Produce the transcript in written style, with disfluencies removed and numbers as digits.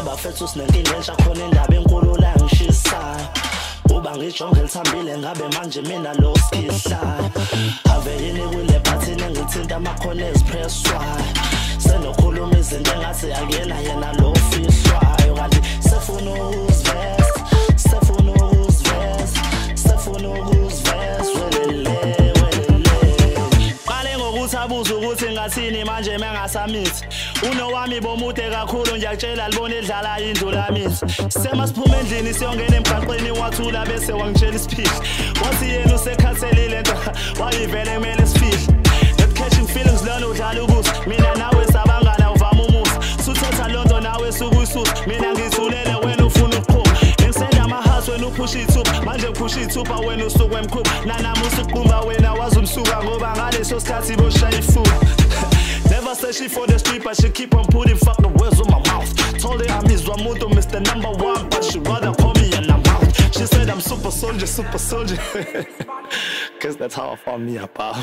Bafethu sinenkinga entsha khona indaba enkulu la ngishisayo. Uba ngijonge lithambile ngabe manje mina lo skihlayo. Ave yini kule button engithinta amakhono ezipresswayo. Senokhuluma izinto engathi akuyena yena lo fihlwayo. Kanti sefuna ukuziveza, sefuna ukuziveza, sefuna ukuziveza. Welele, welele. Qale ngokuthi abuze ukuthi ngathini manje mengasamithi. Unowami bomude kakhulu nje akutshela libone edlala indlu lamithi. Sema siphume endlini siyongena emgaqweni wathula bese wangitshela isiphihli. Wathi yena usekhathelile nto wayivele kumele sifihle. That catching feelings lona udlala ukuthi mina nawe sabangana uvama umusa. Suthetha lonto nawe sukuyisusa mina ngithulele wena ufuna ukuqhuma. Ngisenda amahasi wena uphusha ithupha manje uphusha ithupha wena usuku emkhupha. Nanami usuqumba wena wazi umsuka ngoba ngaleso sikhathi boshaya ifuba. Never say she for the street, but she keep on putting fucking words on my mouth. Told her I'm IzwaMuntu, Mr. #1, but she rather call me an amount. She said I'm super soldier, super soldier. Cause that's how I found me a pal.